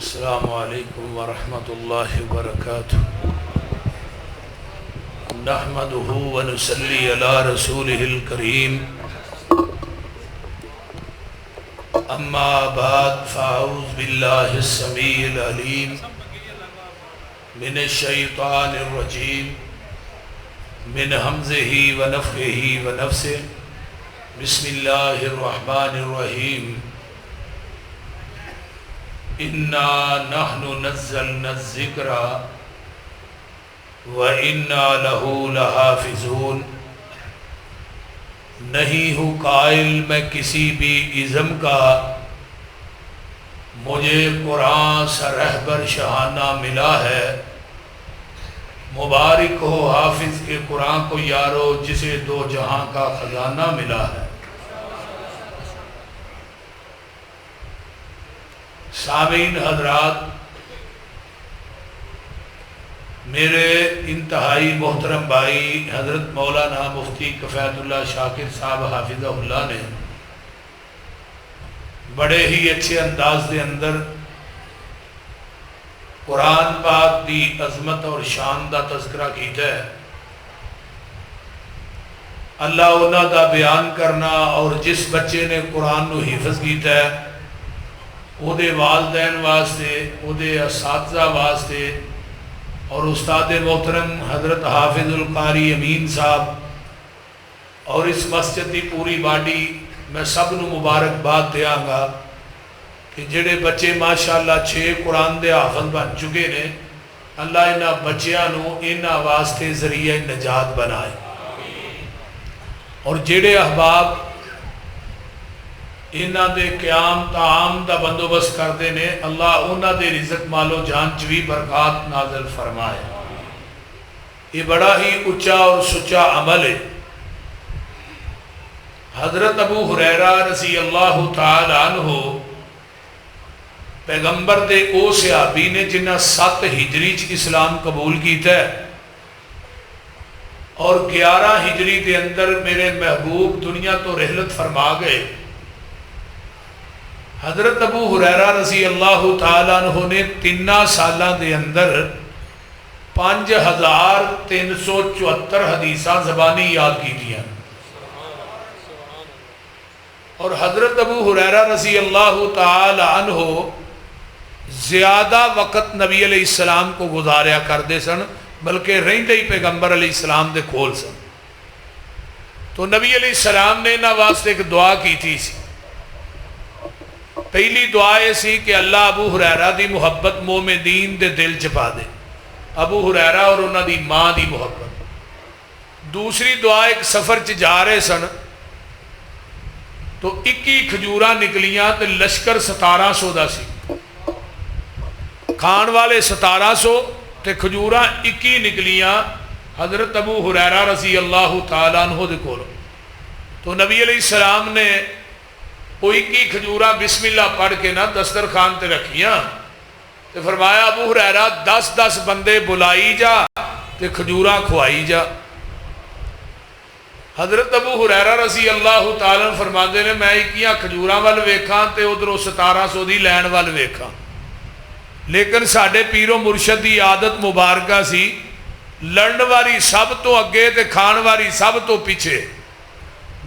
السلام علیکم ورحمۃ اللہ وبرکاتہ۔ نحمدہ ونصلی علی رسولہ الکریم، اما بعد فاعوذ باللہ السمیع العلیم من الشیطان الرجیم من ہمزہ ونفخہ ونفثہ۔ بسم اللہ الرحمن الرحیم۔ انا نحن نزلنا الذکر وَإِنَّا لَهُ لَحَافِظُونَ۔ نہیں ہوں قائل میں کسی بھی ازم کا، مجھے قرآن سا رہبر شہانہ ملا ہے۔ مبارک ہو حافظ کے قرآن کو یارو، جسے دو جہاں کا خزانہ ملا ہے۔ سامعین حضرات، میرے انتہائی محترم بھائی حضرت مولانا مفتی کفایت اللہ شاکر صاحب حافظہ اللہ نے بڑے ہی اچھے انداز دے اندر قرآن پاک دی عظمت اور شان دا تذکرہ کیتا ہے۔ اللہ انہاں دا بیان کرنا، اور جس بچے نے قرآن نو حفظ کیتا ہے او دے والدین واسطے، او دے اساتذہ واسطے، اور استاد محترم حضرت حافظ القاری امین صاحب اور اس مسجد کی پوری باڈی، میں سب نو مبارکباد دیاں گا کہ جڑے بچے ماشاءاللہ 6 قرآن دے حافظ بن چکے نے، اللہ انہاں بچیاں نو انہاں واسطے ذریعہ نجات بنائے، اور جڑے احباب انہاں دے قیام طعام دا بندوبست کردے نے، اللہ انہاں دے رزق مالو جان چوی برکات نازل فرمائے۔ یہ بڑا ہی اچھا اور سچا عمل ہے۔ حضرت ابو ہریرہ رضی اللہ تعالی عنہ پیغمبر دے او صحابی نے جنہ 7 ہجری اسلام قبول کیتا ہے، اور 11 ہجری دے اندر میرے محبوب دنیا تو رحلت فرما گئے۔ حضرت ابو ہریرہ رضی اللہ تعالیٰ عنہ نے 3 سالاں دے اندر 5374 حدیثاں زبانی یاد کی دیا، اور حضرت ابو ہریرہ رضی اللہ تعالیٰ عنہ زیادہ وقت نبی علیہ السلام کو گزاریا کردے سن، بلکہ رہندے ہی پیغمبر علیہ السلام دے کھول سن۔ تو نبی علیہ السلام نے انہاں واسطے ایک دعا کی تھی سی۔ پہلی دعا یہ سی کہ اللہ ابو ہریرہ دی محبت مومنین دے دل چ پا دے، ابو ہریرہ اور انہاں دی ماں دی محبت۔ دوسری دعا، ایک سفر چ جا رہے سن تو 21 کھجوراں نکلیاں تے لشکر 1700 دا سی، کھان والے 1700 تے کھجوراں 21 نکلیاں حضرت ابو ہریرہ رضی اللہ تعالیٰ عنہ دے کولوں۔ تو نبی علیہ السلام نے وہ 21 کھجوراں بسم اللہ پڑھ کے نہ دسترخوان تے رکھیاں، تے فرمایا ابو ہریرہ 10 بندے بلائی جا تے کھجوراں کھوائی جا۔ حضرت ابو ہریرہ رضی اللہ تعالیٰ عنہ فرماندے نے، میں 21 کھجوراں وال ویکھاں تے ادھروں 1700 دی لین وال ویکھاں، لیکن ساڈے پیر و مرشد دی عادت مبارکہ سی، لڑن والی سب تو اگے تے کھان والی سب تو پیچھے۔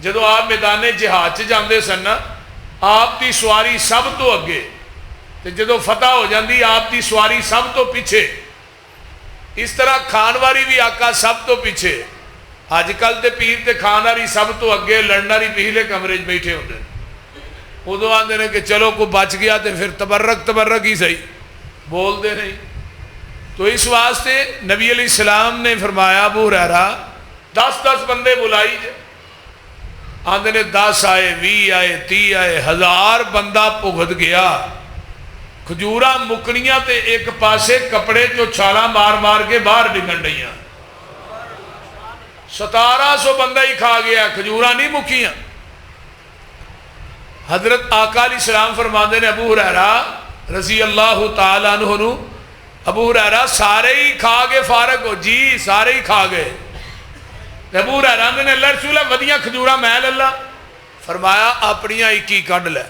جدو آپ میدان جہاد چ جاندے سن نا، آپ دی سواری سب تو اگے، تے جدو فتح ہو جاندی آپ دی سواری سب تو پیچھے۔ اس طرح کھان والی بھی آقا سب تو پیچھے۔ اج کل تے پیر تے کھان والی سب تو اگے، لڑن والی پچھلے کمرے بیٹھے ہوندے، ادو آندے نے کہ چلو کو بچ گیا تے پھر تبرک ہی صحیح، بول دے نہیں۔ تو اس واسطے نبی علیہ السلام نے فرمایا ابو ہریرہ 10 بندے بلائی جائے۔ آندے نے 10 آئے، 20 آئے، 30 آئے، 1000 بندہ پگھت گیا۔ کھجوراں مکنیاں تے ایک پاسے کپڑے جو چھالاں مار مار کے باہر ڈگن رہیاں۔ 1700 بندہ ہی کھا گیا، کھجوراں نہیں مکیاں۔ حضرت آقا علیہ السلام فرماندے نے ابو ہریرہ رضی اللہ تعالیٰ عنہ نو، ابو ہریرہ سارے ہی کھا گئے فارغ ہو؟ جی سارے ہی کھا گئے۔ ابو ہریرہ نے اللہ رسولہ ودیاں کھجوراں میں للا، فرمایا اپنیاں 21 کڈ لے۔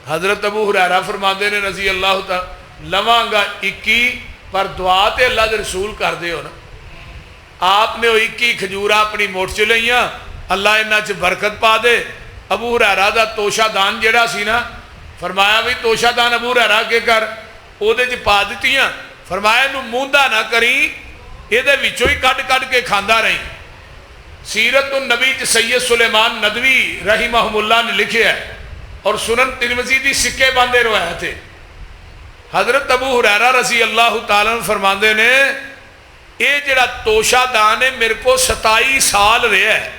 حضرت ابو ہریرہ فرماندے نے رضی اللہ تعالی لواں گا 21 پر دعا تے اللہ دے رسول کر دے ہو نا. آپ نے وہ 21 کھجورا اپنی موٹ چ لئیاں, اللہ انہاں چ برکت پا دے. ابو ہریرہ دا توشہ دان جڑا سی نا, فرمایا بھی توشہ دان ابو ہریرہ کے کر او دے چ پا دتیاں. فرمایا نو موندا نہ کری, یہ دے وچوں ہی کٹ کٹ کے کھاندا رہی. سیرت النبی چ سید سلیمان ندوی رحمہ اللہ نے لکھے ہے اور سنن ترمذی دی سکے باندھے روایت ہے. حضرت ابو ہریرہ رضی اللہ تعالیٰ عنہ فرماندے نے یہ جڑا توشہ دان ہے میرے کو 27 سال رہا ہے,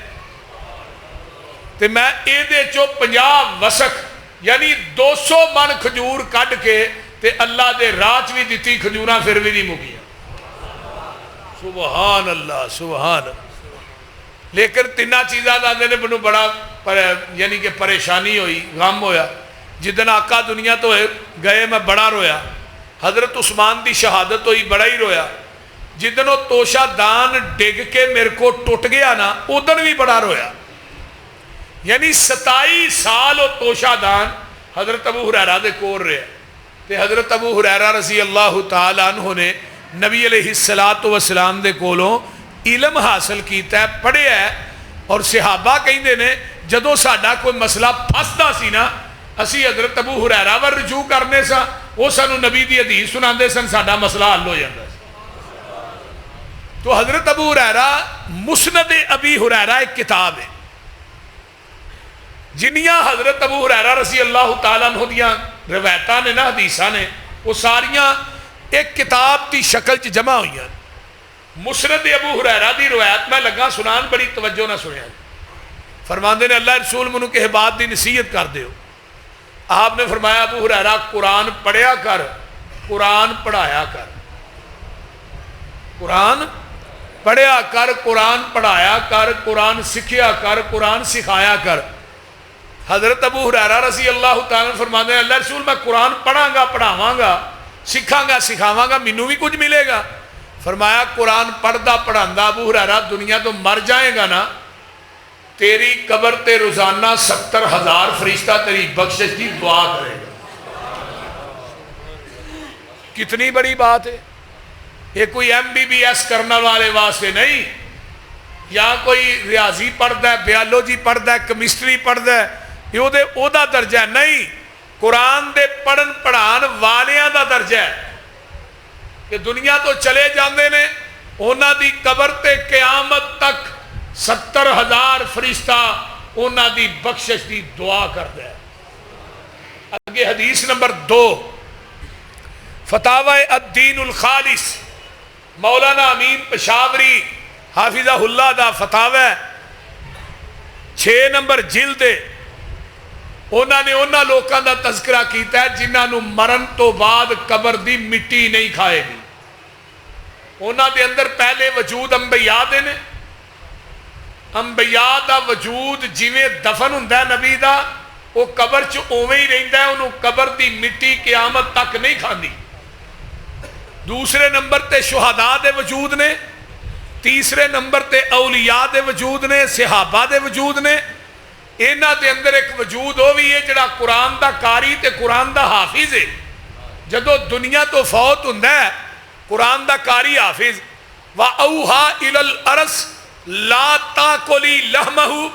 تے میں اے دے چو 50 وسق یعنی 200 من کھجور کٹ کے تے اللہ دے راج بھی دیتی, کھجوراں پھر بھی نہیں مکیاں. سبحان اللہ سبحان اللہ. لیکن تینہ چیزاں دے نے بنو بڑا یعنی کہ پریشانی ہوئی, غم ہویا. جدن آقا دنیا تو گئے میں بڑا رویا. حضرت عثمان دی شہادت ہوئی, بڑا ہی رویا. جدن وہ توشہ دان ڈگ کے میرے کو ٹوٹ گیا نا, ادھر بھی بڑا رویا. یعنی 27 سال وہ توشہ دان حضرت ابو ہریرہ دے کول رہے. تے حضرت ابو ہریرہ رضی اللہ تعالیٰ عنہ نے نبی علیہ السلام دے کولوں علم حاصل کیتا ہے, پڑھیا ہے. اور صحابہ کہندے نے جدو ساڈا کوئی مسئلہ پھسدا سی نا, اسی حضرت ابو ہریرہ ور رجوع کرنے سا, وہ سانو نبی دی حدیث سناندے سن, ساڈا مسئلہ حل ہو جاندا سی. تو حضرت ابو ہریرہ مسند ابی ہریرہ ایک کتاب ہے. جنیاں حضرت ابو ہریرہ رضی اللہ تعالیٰ عنہ دیاں روایتاں نے نا, حدیثاں نے, وہ ساریاں ایک کتاب دی شکل چ جمع ہوئی ہیں. مسند ابو ہریرہ دی روایت میں لگا سنان, بڑی توجہ نہ سنیا. فرماندے نے اللہ رسول منو کہ بات دی نصیحت کر دیو. آپ نے فرمایا ابو ہریرہ قرآن پڑھیا کر, قرآن پڑھایا کر. قرآن پڑھیا کر, قرآن پڑھایا کر, قرآن سکھیا کر, قرآن سکھایا کر. حضرت ابو ہریرہ رضی اللہ تعالیٰ فرماتے ہیں اللہ رسول میں قرآن پڑھاں گا, پڑھاواں گا, سکھاں گا, سکھاواں گا, مینوں بھی کچھ ملے گا. فرمایا قرآن پڑھدا پڑھاندا ابو ہریرہ دنیا تو مر جائے گا نا, تیری قبر تے روزانہ 70,000 فرشتہ تیری بخشش کی دعا کرے گا. کتنی بڑی بات ہے. یہ کوئی MBBS کرنے والے واسطے نہیں, یا کوئی ریاضی پڑھدا ہے, بیالوجی پڑھدا ہے, کیمسٹری پڑھدا ہے, یہ او دا درجہ ہے نہیں. قرآن دے پڑھن پڑھان والیاں دا درجہ ہے کہ دنیا تو چلے جاندے نے, انہاں دی قبر تے قیامت تک 70,000 فرشتہ انہاں دی بخشش دی دعا کردا ہے. آگے حدیث نمبر 2, فتاوی الدین الخالص, مولانا امین پشاوری حافظہ اللہ دا فتاوی 6 نمبر جلد. انہاں نے انہاں لوکاں دا تذکرہ کیتا ہے جنہاں نو مرن تو بعد قبر دی مٹی نہیں کھائے گی. انہاں دے اندر پہلے وجود انبیاء دے نے, انبیاء دا وجود جویں دفن ہوندا ہے نبی دا, وہ قبر چ اوویں ہی رہندا ہے, انہوں قبر دی مٹی قیامت تک نہیں کھاندی. دوسرے نمبر تے شہداء دے وجود نے, تیسرے نمبر تے اولیاء دے وجود نے, صحابہ دے وجود نے. انہاں دے اندر ایک وجود ہو بھی ہے جڑا قرآن دا قاری تے قرآن دا حافظ ہے. جدو دنیا تو فوت ہوندا ہے قرآن دا قاری حافظ, وَأَوْحَا إِلَى الْأَرْضِ لَا تَأْكُلِي لَحْمَهُ,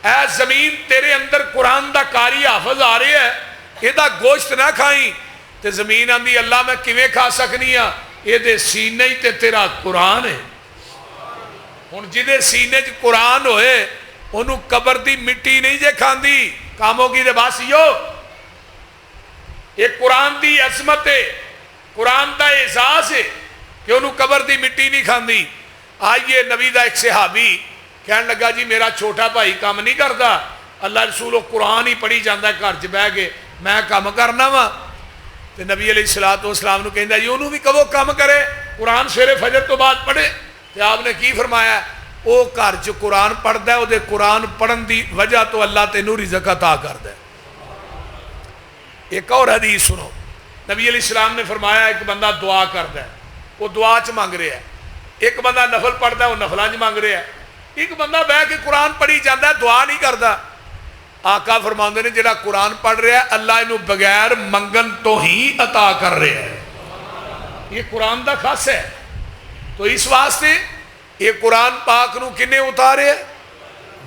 اے زمین تیرے اندر قرآن دا قاری حافظ آ رہے ہے, یہ دا گوشت نہ کھائیں. تے زمین آندی اللہ میں کیویں کھا سکنی ہاں, یہ دے سینے ہی تے تیرا قرآن ہے. ہن جدے سینے چ قرآن ہوئے انہوں قبر دی مٹی نہیں جے کھاندی, کاموں کی دے باس یو. یہ قرآن دی عظمت ہے, قرآن دا اعزاز ہے کہ انہوں قبر دی مٹی نہیں کھاندی. آئیے نبی دا ایک صحابی کہنے لگا جی میرا چھوٹا بھائی کام نہیں کرتا, اللہ رسول و قرآن ہی پڑھی جاندہ ہے گھر چ بہ کے, میں کام کرنا وا. تے نبی علیہ السلام نے کہندا جی انہوں بھی کہو کام کرے, قرآن سویرے فجر تو بعد پڑھے. تے آپ نے کی فرمایا, او گھر چ قرآن پڑھدا ہے, او دے قرآن پڑھن دی وجہ تو اللہ تینوں رزق عطا کردا ہے. ایک اور حدیث سنو, نبی علیہ السلام نے فرمایا ایک بندہ دعا کردا ہے, وہ دعا چ مانگ رہا ہے. ایک بندہ نفل پڑھدا ہے, وہ نفلاں چ مانگ رہا ہے. ایک بندہ بیٹھ کے قرآن پڑھی جاندا ہے, دعا نہیں کردا. آقا فرماندے نے جڑا قرآن پڑھ رہا ہے اللہ انہوں بغیر منگن تو ہی عطا کر رہا ہے. یہ قرآن دا خاص ہے. تو اس واسطے یہ قرآن پاک نو کنے اتارے ہے؟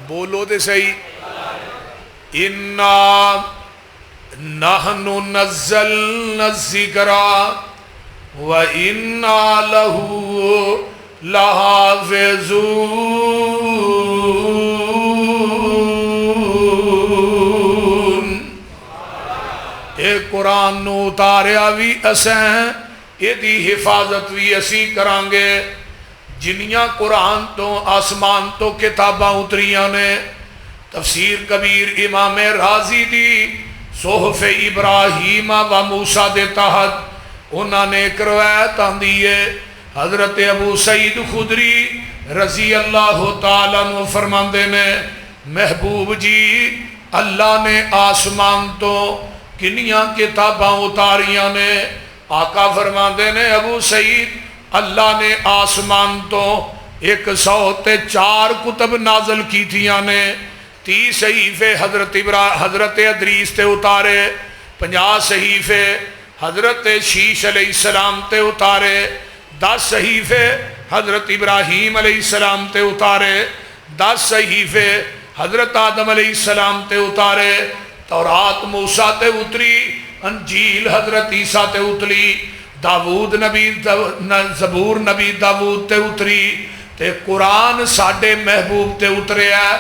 بولو دے صحیح. اِنَّا نَحْنُ نَزَّلْنَا الذِّكْرَ وَإِنَّا لَهُ لَحَافِظُونَ. اے قرآن نو اتاریا بھی اسیں یہ دی حفاظت بھی اسی کرانگے. جنیاں قرآن تو آسمان تو کتاباں اتریاں نے. تفسیر کبیر امام رازی دی صحف ابراہیم و موسیٰ دے تحت انہوں نے ایک روایت آندی ہے. حضرت ابو سعید خدری رضی اللہ تعالیٰ عنہ فرماندے نے محبوب جی اللہ نے آسمان تو کنیاں کتاباں اتاریاں نے. آقا فرماندے نے ابو سعید اللہ نے آسمان تو 104 کتب نازل کی تھیاں نے. 30 صحیفے حضرت ادریس تے اتارے. 50 صحیفے حضرت شیش علیہ السلام تے اتارے. 10 صحیفے حضرت ابراہیم علیہ السلام تے اتارے. 10 صحیفے حضرت آدم علیہ السلام تے اتارے. تورات موسیٰ تے اتری. انجیل حضرت عیسیٰ تے اتری. داود نبی زبور نبی داود تے اتری. تے قرآن ساڑھے محبوب تے اترے ہے.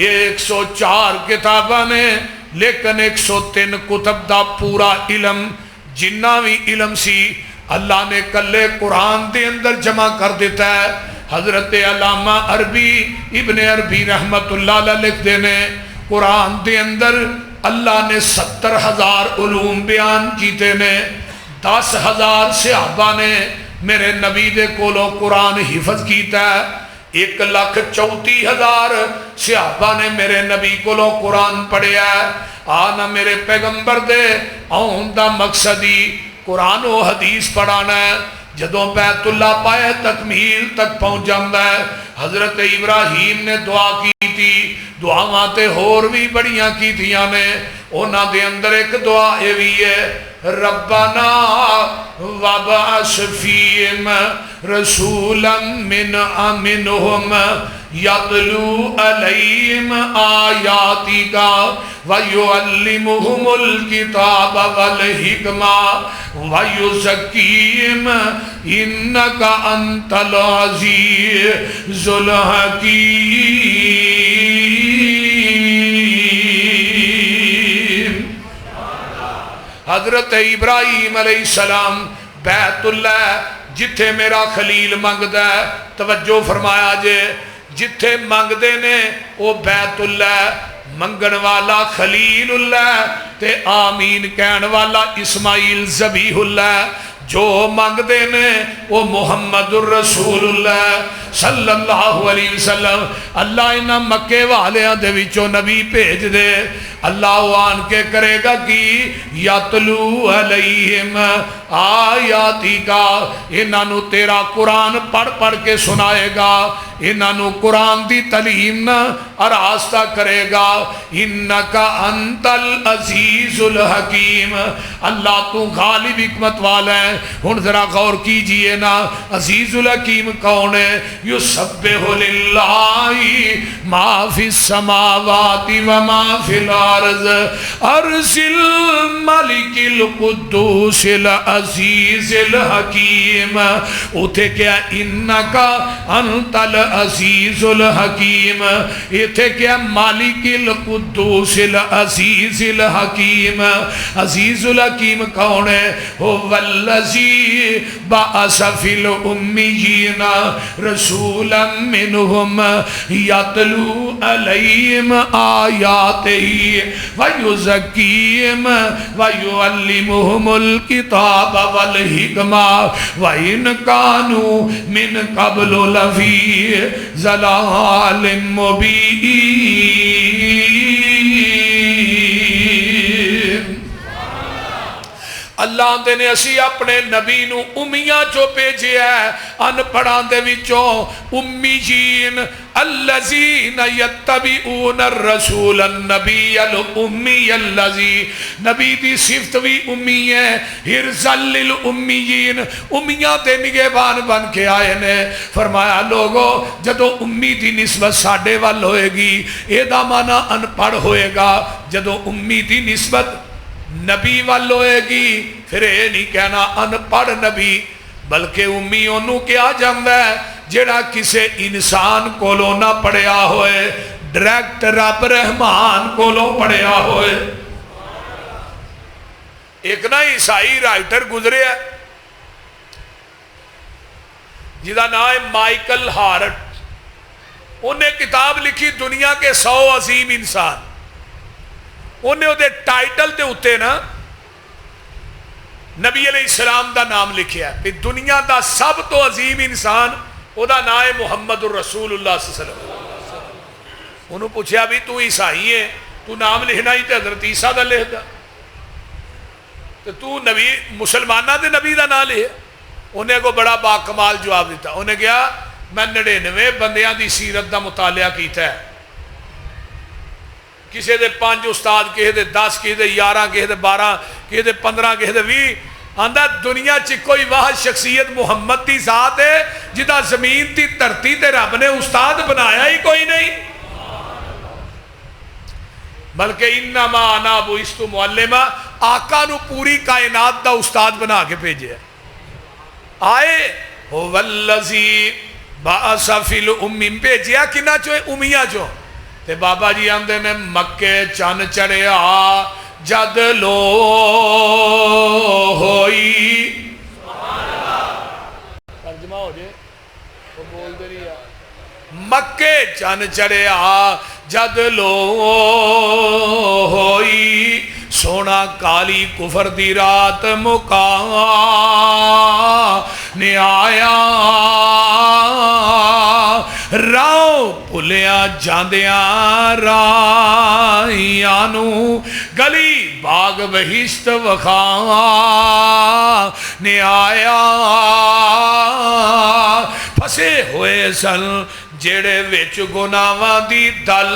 104 کتاباں نے لیکن 103 کتب دا پورا علم جنہ بھی علم سی اللہ نے کلے قرآن دے اندر جمع کر دیتا ہے. حضرت علامہ عربی ابن عربی رحمت اللہ علیہ لکھ دینے قرآن دے اندر اللہ نے 70,000 علوم بیان کیتے نے. 10,000 صحابہ نے میرے نبی دے کولوں قرآن حفظ کیتا ہے. 1,34,000 صحابہ نے میرے نبی کولوں قرآن پڑھیا ہے. آنا میرے پیغمبر دے آن دا مقصدی قرآن و حدیث پڑھانا ہے. جدوں بیت اللہ پائے تکمیل تک پہنچ جاندہ ہے. حضرت ابراہیم نے دعا کی تھی. دعا تے ہور بھی بڑیاں کی تھیاں نے. اونا دے اندر ایک دعا یہ بھی ہے ربنا وبعث فیہم رسولا منہم یتلو علیہم آیاتک ویعلمہم الکتاب والحکمہ ویزکیہم انک انت العزیز الحکیم. حضرت ابراہیم علیہ السلام بیت اللہ جتھے میرا خلیل منگدہ ہے. توجہ فرمایا جے جتھے منگدے نے وہ بیت اللہ منگن والا خلیل اللہ تے آمین کہن والا اسماعیل ذبیح اللہ. جو منگدے نے وہ محمد الرسول اللہ صلی اللہ علیہ وسلم. اللہ انہاں مکے والیاں دے وچوں نبی بھیج دے. اللہ آن کے کرے گا کہ یتلو علیہم آیاتی کا انہوں تیرا قرآن پڑھ پڑھ کے سنائے گا. انہوں قرآن دی تعلیم آراستہ کرے گا. انکا انت العزیز الحکیم. اللہ تو غالب حکمت والا ہے. ہن ذرا غور کیجئے نا عزیز الحکیم کون ہے؟ یسبح للہ ما فی السماوات و ما فی الارض ارسل ملک القدوس العزیز الحکیم. اتھے کیا انکا انت العزیز الحکیم. اتھے کیا مالک القدوس العزیز الحکیم. عزیز الحکیم کون ہے؟ والذی بعث فی الامیین رسولا منہم یتلو علیہم آیاتہ ویزکیہم ویعلمہم الکتاب والحکمہ وَإِنْ كَانُوا مِنْ قَبْلُ لَفِي ضَلَالٍ مُبِينٍ. اللہ آندے نے اسی اپنے نبی نو امیاں چو بھیجیا ہے، ان پڑھاں دے وچوں امیین الذین یتبعون الرسول النبی الامی الذی، نبی دی صفت بھی امی ہے، حرزل للامیین، امیاں تے نگہبان بن کے آئے نے۔ فرمایا لوگو جدو امی دی نسبت ساڈے وال ہوئے گی اے دا معنی ان پڑھ ہوئے گا، جدو امی دی نسبت نبی وال ہوئے گی پھر اے نہیں کہنا ان پڑھ نبی، بلکہ امی انہوں کیا جاندہ ہے جڑا کسے انسان کولو نہ پڑھیا ہوئے، ڈائریکٹ رب رحمان کولو پڑھیا ہوئے۔ ایک نا عیسائی رائٹر گزرے ہے جدا نام ہے مائیکل ہارٹ، انہیں کتاب لکھی دنیا کے 100 عظیم انسان، انہیں وہ ٹائٹل تے اتے نا نبی علیہ السلام دا نام لکھیا ہے، دنیا دا سب تو عظیم انسان وہ دا نام ہے محمد الرسول اللہ صلی اللہ علیہ وسلم۔ انہوں پوچھا بھی تو عیسائی ہے، تو نام لکھنا ہی تے حضرت عیسیٰ دا لکھ دا، تو نبی مسلمانہ دے نبی دا نام لے۔ انہیں کو بڑا باکمال جواب دیتا، انہیں کہا میں 99 بندیاں دی سیرت دا مطالعہ کیتا ہے، کسی دے 5 استاد، کسی دے 10، کسی دے 11، کسی دے 12، کسی دے 15، کسی دے 20، آندہ دنیا چ کوئی واحد شخصیت محمد دی ذات ہے جدا زمین تی دھرتی تے رب نے استاد بنایا ہی کوئی نہیں، بلکہ انما انا بعثت معلما، آقا نو پوری کائنات دا استاد بنا کے بھیجے آئے هو الذی بعث فی الامم، بھیجیا کنا چو امیہ چو، تے بابا جی آندے نے مکے چن چڑھیا جد لو ہوئی، ترجمہ ہو جائے وہ بول دے رہی ہے، مکے چن چڑھیا جد لو ہوئی، سونا کالی کفر دی رات مکا نے آیا، راؤ پھلیاں جاندیاں رائیانو، گلی باغ بہشت وخا نے آیا، پھسے ہوئے سن جڑے وچ گناواں دی دل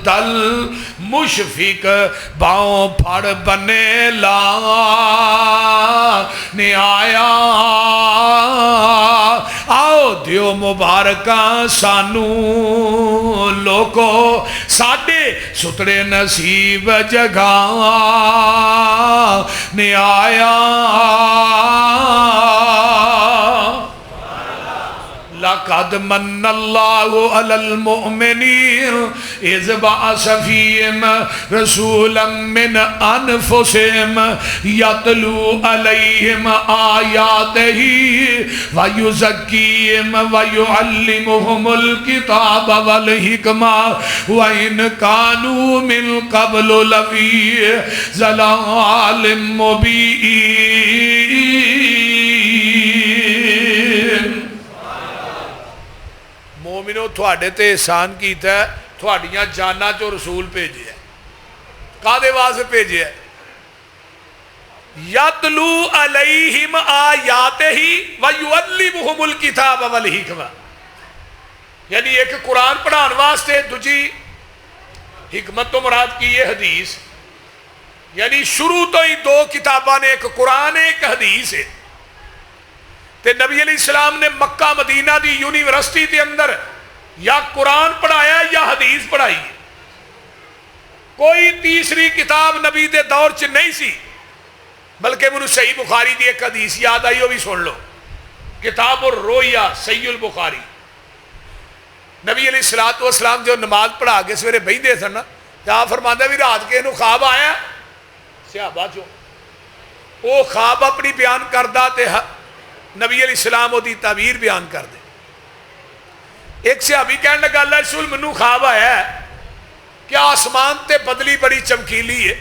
دل، مشفق باؤں پھڑ بنے لا نے آیا، آؤ دیو مبارکاں سانو لوگو، ساڈے ستڑے نصیب جگہ نے آیا، لقد من اللہ علی المؤمنین اذ بعث فیہم رسولا من انفسہم یتلو علیہم آیاتہ ویزکیہم ویعلمہم الکتاب والحکمہ وإن کانوا من قبل لفی ضلال مبین۔ مومنو تھوڑے تے احسان کیتا ہے، تھوڑیاں جانا چو رسول بھیجے ہے، کادے واسطے بھیجے ہے؟ یتلو علیہم آیاتہ ویعلمہم الکتاب والحکمہ، یعنی ایک قرآن پڑھان واسطے، دوجی حکمت تو مراد کی ہے حدیث، یعنی شروع تو ہی 2 کتاباں نے، ایک قرآن ہے ایک حدیث ہے، تے نبی علیہ السلام نے مکہ مدینہ دی یونیورسٹی دے اندر یا قرآن پڑھایا یا حدیث پڑھائی، کوئی تیسری کتاب نبی دے دور چ نہیں سی، بلکہ منو صحیح بخاری دی ایک حدیث یاد آئی، وہ بھی سن لو، کتاب الرؤیا صحیح البخاری، نبی علیہ السلام جو نماز پڑھا کے سویرے بہندے سن نا، تے آپ فرماندے بھی رات کے انہوں خواب آیا، صحابہ چو وہ خواب اپنی بیان کردہ تے نبی علیہ السلام وہ دی تعبیر بیان کر دے۔ ایک صحابی کہنے لگا اللہ رسول منو خواب آیا ہے کہ آسمان تے بدلی بڑی چمکیلی ہے،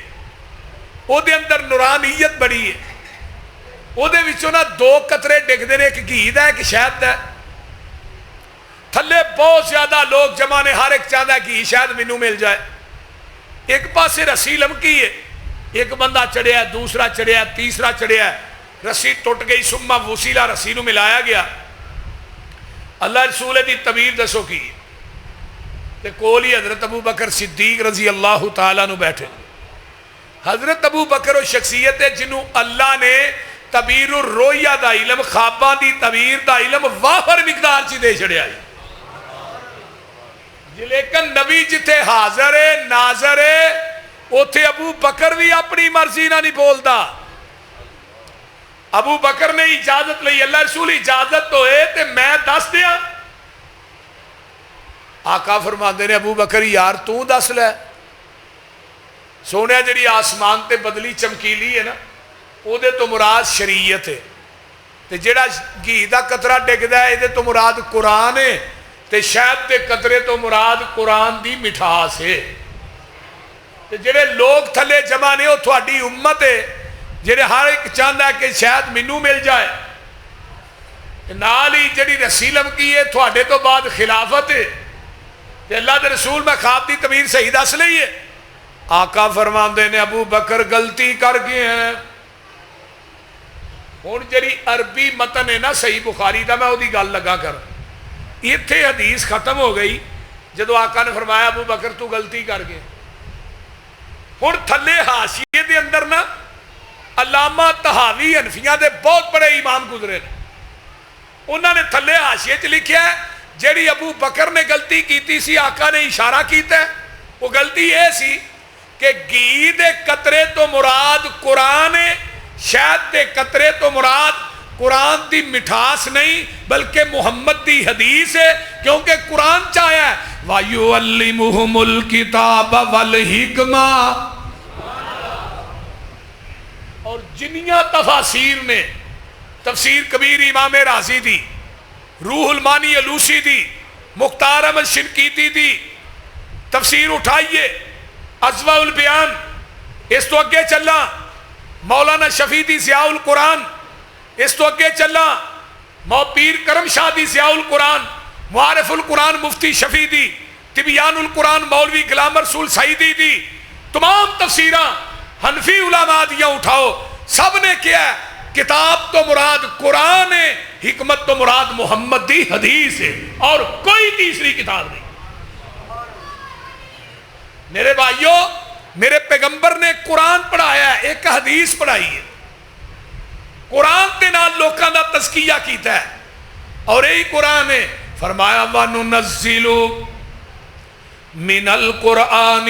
وہ دے اندر نورانیت بڑی ہے، وہ دے وچوں نا 2 قطرے ڈگدے نے، ایک گھی دا ایک شہد دا، تھلے بہت زیادہ لوگ جمع نے، ہر ایک چاہتا ہے کہ شاید مینوں مل جائے، ایک پاسے رسی لمکی ہے، ایک بندہ چڑھیا، دوسرا چڑھیا، تیسرا چڑھیا، رسی ٹوٹ گئی، سما وسیلہ رسی نو ملایا گیا۔ اللہ رسول دی تعبیر دسو کی؟ تے کول ہی حضرت ابو بکر صدیق رضی اللہ تعالیٰ نو بیٹھے۔ حضرت ابو بکر و شخصیت ہے جنہوں اللہ نے تعبیر الرؤیا دا علم، خواباں دی تعبیر دا علم وافر مقدار چی دے چھڑیا ہے۔ لیکن نبی جتھے حاضر ہے ناظر ہے، اوتھے ابو بکر بھی اپنی مرضی نہ نہیں بولدا۔ ابو بکر نے اجازت لئی، اللہ رسول اجازت تو ہے تے میں دس دیا۔ آقا فرماندے نے ابو بکر یار تو دس لے، سونے جڑی آسمان تے بدلی چمکیلی ہے نا، او دے تو مراد شریعت ہے، تے جڑا گھی دا قطرہ ڈگدا ہے دے تو مراد قرآن ہے، تے شاید دے قطرے تو مراد قرآن دی مٹھاس ہے۔ تے جڑے لوگ تھلے جمع نے وہ تھوڑی امت ہے، جڑے ہر ایک چاہتا ہے کہ شاید مینوں مل جائے۔ نال ہی جڑی رسی لمکی ہے تھوڑے تو بعد خلافت ہے، تے اللہ دے رسول میں خواب دی تعبیر صحیح دس لئی ہے۔ آقا فرماندے نے ابو بکر غلطی کر گئے ہیں۔ ہن جڑی عربی متن ہے نا صحیح بخاری دا، میں وہی گل لگا کر، ایتھے حدیث ختم ہو گئی جدو آقا نے فرمایا ابو بکر تو غلطی کر گئے۔ ہن تھلے حاشیے دے اندر نا علامہ طحاوی حنفیاں دے بہت بڑے امام گزرے نے، انہوں نے تھلے حاشیے چ لکھیا ہے جیڑی ابو بکر نے غلطی کیتی سی، آقا نے اشارہ کیتا ہے، وہ غلطی یہ سی کہ گھی دے قطرے تو مراد قرآن ہے، شہد دے قطرے تو مراد قرآن دی مٹھاس نہیں بلکہ محمد دی حدیث ہے، کیونکہ قرآن چاہیا ہے وَيُعَلِّمُهُمُ الْكِتَابَ وَالْحِكْمَةَ۔ اور جنیاں تفاسیر نے، تفسیر کبیر امام رازی دی، روح المانی علوسی دی، مختار احمد شنقیطی دی تفسیر اٹھائیے، اضواء البیان، اس تو اگے چلا مولانا شفیع دی ضیاء القرآن، اس تو اگے چلا پیر کرم شاہ دی ضیاء القرآن، معارف القرآن مفتی شفیع دی، تبیان القرآن مولوی غلام رسول سعیدی دی، تمام تفسیراں حنفی علماء دیاں اٹھاؤ، سب نے کیا ہے کتاب تو مراد قرآن ہے، حکمت تو مراد محمد دی حدیث ہے، اور کوئی تیسری کتاب نہیں۔ میرے بھائیوں، میرے پیغمبر نے قرآن پڑھایا ہے، ایک حدیث پڑھائی ہے، قرآن تے نال لوکاں دا تزکیہ کیتا ہے، اور یہی قرآن ہے۔ فرمایا وَنُنَزِّلُ مِنَ الْقُرْآنِ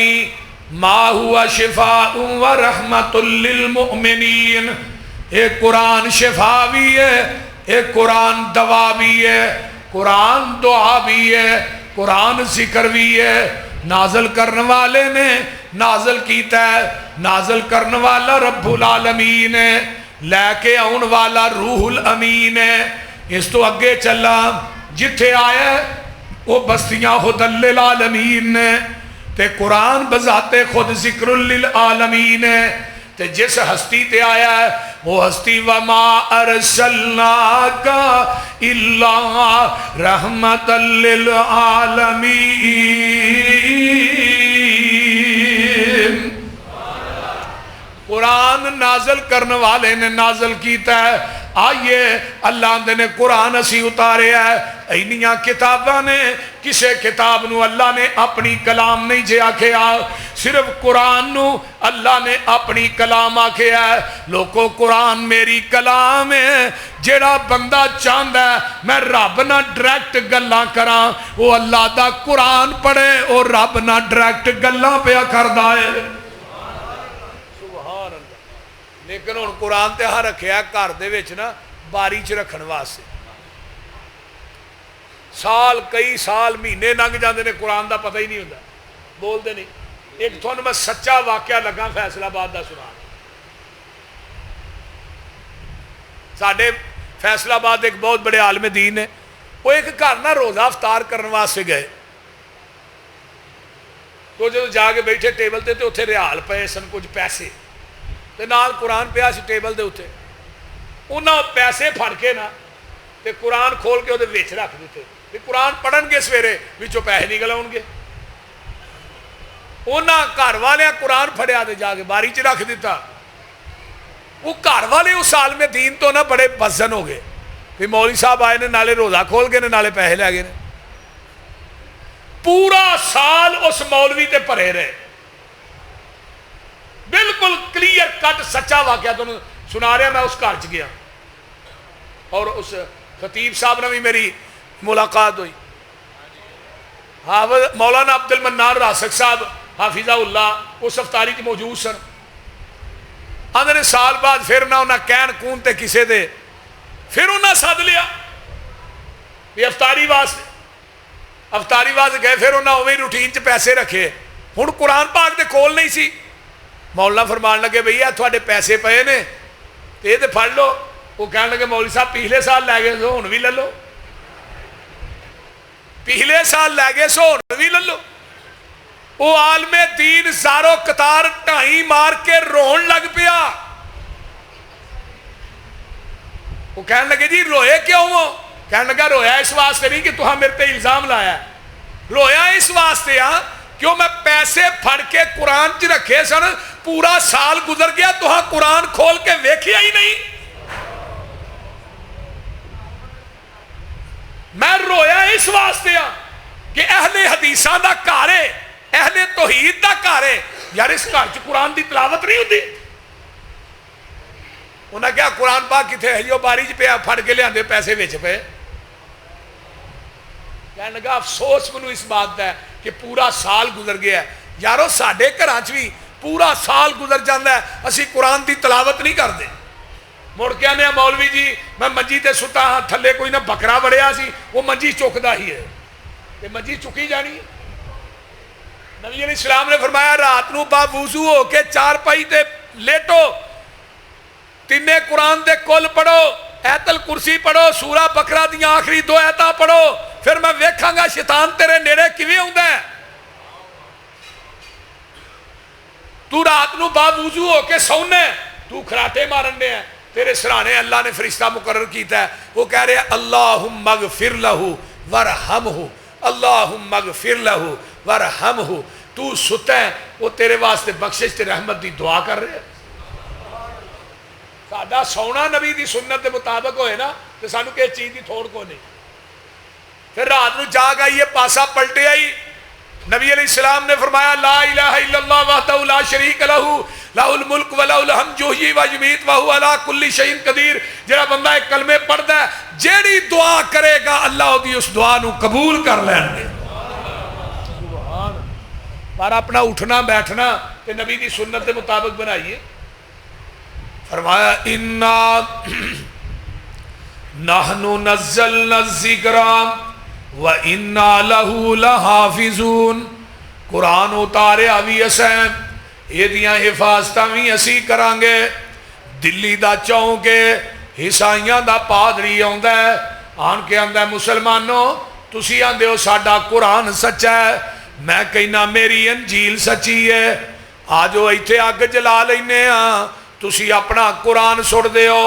مَا هُوَ شِفَاءٌ وَرَحْمَةٌ لِّلْمُؤْمِنِينَ۔ ایک قرآن شفا بھی ہے، ایک قرآن دوا بھی ہے، قرآن دعا بھی ہے، قرآن ذکر بھی ہے۔ نازل کرنے والے نے نازل کیتا ہے، نازل کرنے والا رب العالمین ہے، لے کے آن والا روح الامین ہے۔ اس تو اگے چلا جتھے آیا ہے وہ بستیاں ہدل للعالمین نے، تے قرآن بذات خود ذکر للعالمین ہے، تے جس ہستی تے آیا ہے وہ ہستی وما ارسلناک الا رحمت للعالمین۔ قرآن نازل کرنے والے نے نازل کیتا ہے۔ آئیے اللہ نے قرآن اسی اتارے ہے، اینیاں کتاباں نے کسے کتاب نو اللہ نے اپنی کلام نہیں جے آکھے آ، صرف قرآن نو اللہ نے اپنی کلام آکھے ہے۔ لوگوں قرآن میری کلام ہے، جیڑا بندہ چاہندا ہے میں رب نہ ڈائریکٹ گلاں کراں، وہ اللہ دا قرآن پڑھے اور رب نہ ڈائریکٹ گلاں پیا کردا ہے۔ لیکن ہن قرآن تے ہاں رکھیا گھر دے وچ نا باری چ رکھن واسطے، سال کئی سال مہینے لنگ جاندے نے قرآن دا پتہ ہی نہیں ہوندا، بولدے نہیں۔ ایک تھانوں میں سچا واقعہ لگا فیصل آباد دا سنا۔ ساڈے فیصل آباد ایک بہت بڑے عالم دین ہے، وہ ایک گھر نہ روزہ افطار کرنے واسطے گئے، تو جدوں جا کے بیٹھے ٹیبل تے اتنے ریال پے سن کچھ پیسے تے نال قرآن پیا سی ٹیبل دے اتنے، انہاں پیسے پھڑ کے نا تے قرآن کھول کے وہ وچ رکھ دیتے، قرآن پڑھن گے سویرے وچوں پیسے نکل آؤ گے۔ انہاں گھر والے قرآن پھڑیا دے جا کے باری چ رکھ دیتا. وہ گھر والے اس عالم دین تو نہ بڑے بزن ہو گئے کہ مولوی صاحب آئے نے نالے روزہ کھول کے نالے پیسے لے گئے نے. پورا سال اس مولوی تے پڑے رہے. بالکل کلیئر کٹ سچا واقعہ تمہیں سنا رہا. میں اس گھر چ گیا اور اس خطیب صاحب نے بھی میری ملاقات ہوئی. حافظ مولانا عبد المنان راسک صاحب حافظہ اللہ اس افطاری کی موجود سن. آدھے نے سال بعد پھر نہ انہیں کہن کون تے کسے دے پھر انہیں سد لیا یہ افطاری واسطے. افطاری واسطے گئے پھر انہیں اویں روٹین چ پیسے رکھے. ہن قرآن پاک دے کول نہیں سی. مولانا فرمان لگے بھئی یہ تھوڑے پیسے پے نے تے تے پڑھ لو. وہ کہنے لگے مولوی صاحب پچھلے سال لے گئے سو ہن بھی لے لو. پچھلے سال لے گئے سو ہن بھی لے لو. وہ عالم دین زارو قطار ٹھائی مار کے رون لگ پیا. وہ کہنے لگے جی روئے کیوں ہو؟ کہنے لگا رویا اس واسطے نہیں کہ تو ہاں میرے تے الزام لایا. رویا اس واسطے ہاں کیوں میں پیسے پھڑ کے قرآن چ رکھے سن. پورا سال گزر گیا تو ہاں قرآن کھول کے ویکھیا ہی نہیں. میں رویا اس واسطے ہاں کہ اہل حدیثاں دا گھر ہے, اہل توحید دا گھر ہے. یار اس گھر چ قرآن دی تلاوت نہیں ہوتی. انہیں کیا قرآن پاک کتنے ہے جو باری چ پیا پھڑ کے لے آندے پیسے وچ پے. کہنے لگا افسوس منو اس بات ہے کہ پورا سال گزر گیا ہے. یارو ساڈے گھراں چ بھی پورا سال گزر جاندہ ہے اسی قرآن دی تلاوت نہیں کرتے. مڑ کے آنے مولوی جی میں منجی تے ستا ہاں تھلے کوئی نہ بکرا بڑھیا سی وہ منجی چکدا ہی ہے کہ منجی چکی جانی ہے. نبی علیہ السلام نے فرمایا رات نو با وضو ہو کے چار پائی تے لیٹو تینے قرآن دے کل پڑھو, ایت الکرسی پڑھو, سورہ بکرا دیاں آخری 2 ایتاں پڑھو, پھر میں ویکھاں گا شیطان تیرے نیڑے کیویں ہوندا ہے. تو رات نو با وضو ہو کے سونا ہے, تو کھراٹے مارن دے ہیں, تیرے سرانے اللہ نے فرشتہ مقرر کیتا ہے. وہ کہہ رہے ہیں اللہم اغفر لہو ورحمہ, اللہم اغفر لہو ورحمہ. تو ستا ہے وہ تیرے واسطے بخشش تے رحمت دی دعا کر رہے ہیں. ساڈا سونا نبی دی سنت دے مطابق ہوئے نا تو سانو کس چیز دی تھوڑ کو نہیں. پھر رات نو جاگ آئیے پاسا پلٹے آئی. نبی علیہ السلام نے فرمایا لا الہ الا اللہ وحدہ لا شریک لہ لہ الملک و لہ الحمد یحیی و یمیت وہو علی کل شیء قدیر. جڑا بندہ ایک کلمے پڑھدا ہے جیڑی دعا کرے گا اللہ دی اس دعا نو قبول کر لین گے. پر اپنا اٹھنا بیٹھنا کہ نبی دی سنت دے مطابق بنائیے. فرمایا انا نحن نزلنا الذکر وَإِنَّا لَهُ لَحَافِظُونَ. قرآن اتاریا بھی اسیں یہ دیاں حفاظتاں بھی اسی کرانگے. دلی دا چونکے عیسائیاں دا پادری آندا ہے آن کے آندا ہے مسلمانوں تسی آندے ہو ساڈا قرآن سچا ہے, میں کہنا میری انجیل سچی ہے. آجو ایتھے اگ جلا لینے ہاں, تسی اپنا قرآن سڑ دے ہو,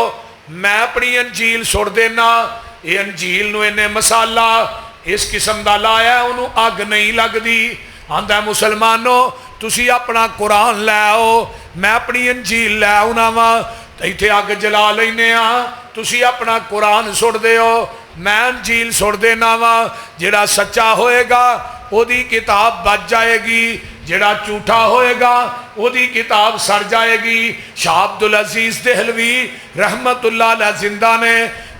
میں اپنی انجیل سڑ دینا. یہ انجیل نو انہیں مسالہ اس قسم دا لایا ہے انہوں اگ نہیں لگ دی. آندہ ہے مسلمانوں تسی اپنا قرآن لے آؤ, میں اپنی انجیل لے آؤنا وا, ایتھے اگ جلا لینے ہاں, تسی اپنا قرآن سڑ دے ہو, میں انجیل سڑ دینا وا. جڑا سچا ہوئے گا او دی کتاب بچ جائے گی, جڑا جھوٹا ہوئے گا او دی کتاب سڑ جائے گی. شاہ عبدالعزیز دہلوی رحمت اللہ علیہ زندہ نے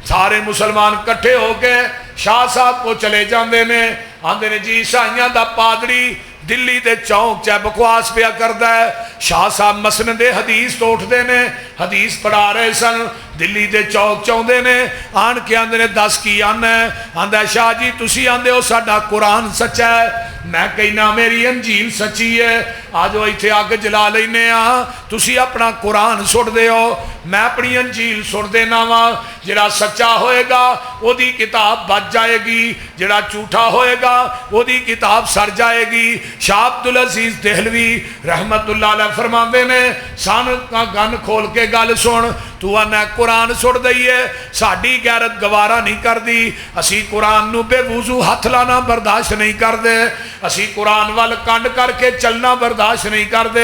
سارے مسلمان کٹھے ہو کے شاہ صاحب کو چلے جاندے نے. آندے نے جی عیسائیاں دا پادری دلی دے چونک چاہ بکواس پیا کردا ہے. شاہ صاحب مسند حدیث تو اٹھ دے نے, حدیث پڑھا رہے سن, دلی دے چوک چاہندے نے آن کے آندے نے 10 کی آنا ہے. آندہ ہے شاہ جی تسی آندے ہو ساڈا قرآن سچا ہے, میں کہنا میری انجیل سچی ہے. آجو ایتھے آگ جلا لینے ہاں, تسی اپنا قرآن سڑ دے ہو, میں اپنی انجیل سڑ دینا وا. جڑا سچا ہوئے گا وہ دی کتاب بچ جائے گی, جڑا جھوٹا ہوئے گا وہ دی کتاب سڑ جائے گی. شاہ عبدالعزیز دہلوی رحمت اللہ علیہ فرماندے نے سان کا گن کھول کے گل سن, تو آنا قرآن سڑ دئیے, ساڑی غیرت گوارا نہیں کر دی, اسی قرآن نو بے وضو ہاتھ لانا برداشت نہیں کر دے. اسی قرآن وال کنڈ کر کے چلنا برداشت نہیں کرتے،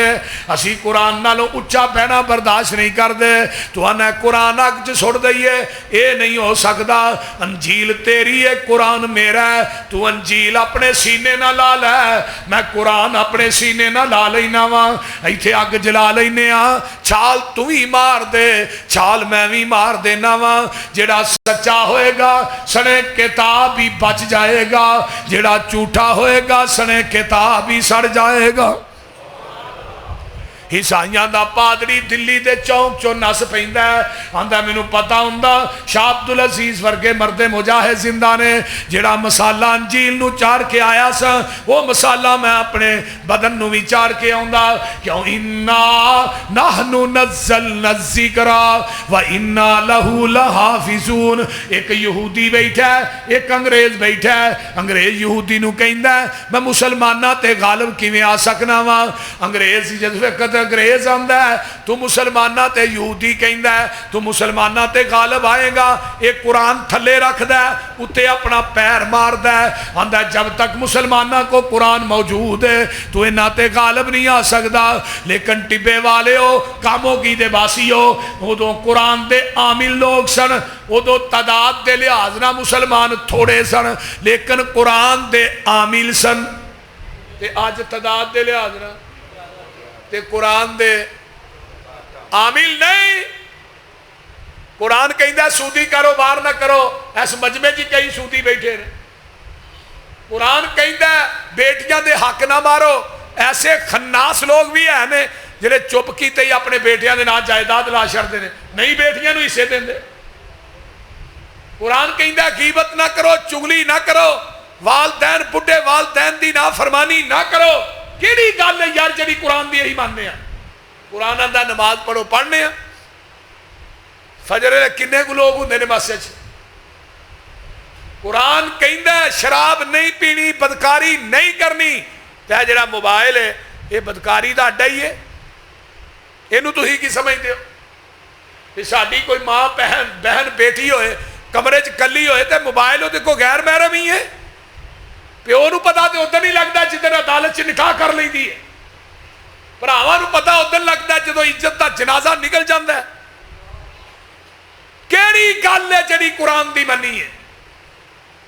اسی قرآن نالوں اچا پہنا برداشت نہیں کرتے۔ تو آنا قرآن اگ چ سٹ دئیے، اے نہیں ہو سکتا، انجیل تیری ہے قرآن میرا ہے، تو انجیل اپنے سینے نہ لا لے، میں قرآن اپنے سینے نہ لا لینا وا، ایتھے اگ جلا لینے ہاں، چھال تو ہی مار دے، چھال میں بھی مار دینا وا، جڑا سچا ہوئے گا سنے کتاب ہی بچ جائے گا، جڑا جھوٹا ہوئے گا سنے کتاب ہی سڑ جائے گا۔ عیسائیاں دا پادری دلی دے چونک چو نس پیندا ہے، آندا مینوں پتا ہوندا شاہ عبدالعزیز ورگے مرد مجاہد زندہ نے جڑا مسالہ انجیل نو چار کے آیا سا، وہ مسالہ میں اپنے بدن نو بھی چار کے آوندا، کیوں انا نحن نزلنا الذکر و انا لہو لحافظون۔ ایک یہودی بیٹھا ہے، ایک انگریز بیٹھا ہے، انگریز یہودی نو کہندا ہے میں مسلماناں تے غالب کیویں آ سکنا وا، انگریز جس وقت انگریز آندا ہے تو مسلمانہ تے یہودی کہندا ہے تو مسلمانہ تے غالب آئے گا، ایک قرآن تھلے رکھ دا ہے اتے اپنا پیر مار دا ہے، آندا ہے جب تک مسلمانہ کو قرآن موجود ہے تو انہاں تے غالب نہیں آ سکتا۔ لیکن ٹبے والے ہو، کاموں کی دے باسی ہو، ادو قرآن دے عامل لوگ سن، ادو تعداد دے لحاظ نہ مسلمان تھوڑے سن لیکن قرآن دے عامل سن، تے آج تعداد دے لحاظ نہ تے قرآن دے عامل نہیں۔ قرآن کہندا سودی کاروبار نہ کرو، اس مجمع جی کئی سودی بیٹھے رہے۔ قرآن کہندا بیٹیاں دے حق نہ مارو، ایسے خناس لوگ بھی ہیں نے جڑے چپ کیتے ہی اپنے بیٹیاں دے نام جائیداد لا چھڑدے نے، نہیں بیٹیاں نو حصے دیندے۔ قرآن کہندا غیبت نہ کرو، چغلی نہ کرو، والدین بڈھے والدین دی نافرمانی نہ کرو۔ کیڑی گل ہے یار جڑی قرآن دی یہی ماننے ہیں؟ قرآن آندا نماز پڑھو، پڑھنے ہیں، فجر کنے کو لوگ ہوندے نے مسجد چ۔ قرآن کہندا شراب نہیں پینی، بدکاری نہیں کرنی، تے جڑا موبائل ہے یہ بدکاری دا اڈا ہی ہے، اینو تسی کی سمجھتے ہو؟ کہ ساڈی کوئی ماں بہن بیٹی ہوئے کمرے چ کلی ہوئے تے موبائل ہو تے کوئی غیر محرم ہی ہے، پیو نو پتا تے ادھر نہیں لگتا جدھر عدالت چ نکاح کر لیندی ہے، بھراواں نو پتا ادھر لگتا ہے جدو عزت دا جنازہ نکل جاندا ہے۔ کیڑی گل ہے جڑی قرآن دی منی ہے؟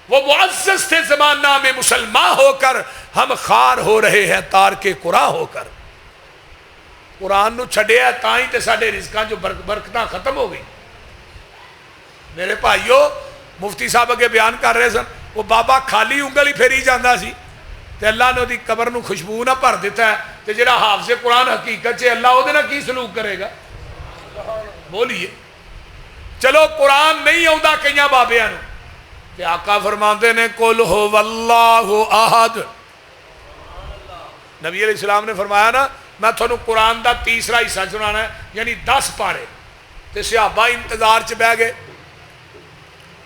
وہ معزز تھے زمانہ میں مسلمان ہو کر، ہم خار ہو رہے ہیں تار کے قرآن ہو کر۔ قرآن نو چھڈیا تاں ہی تے ساڈے رزقاں جو برکتاں ختم ہو گئی۔ میرے بھائیو مفتی صاحب اگے بیان کر رہے سن، وہ بابا خالی انگل ہی پھیری جاندہ سی تے اللہ نے دی قبر نو خوشبو نہ بھر دیتا ہے، تے جڑا حافظ قرآن حقیقت سے اللہ وہ کی سلوک کرے گا؟ بولیے۔ چلو قرآن نہیں آندا کئیاں بابیاں نو، تے آقا فرماندے نے قل هو اللہ احد۔ نبی علیہ السلام نے فرمایا نا میں تھانو قرآن دا تیسرا حصہ سنانا ہے، یعنی 10 پارے، تے صحابہ انتظار چ بہ گئے،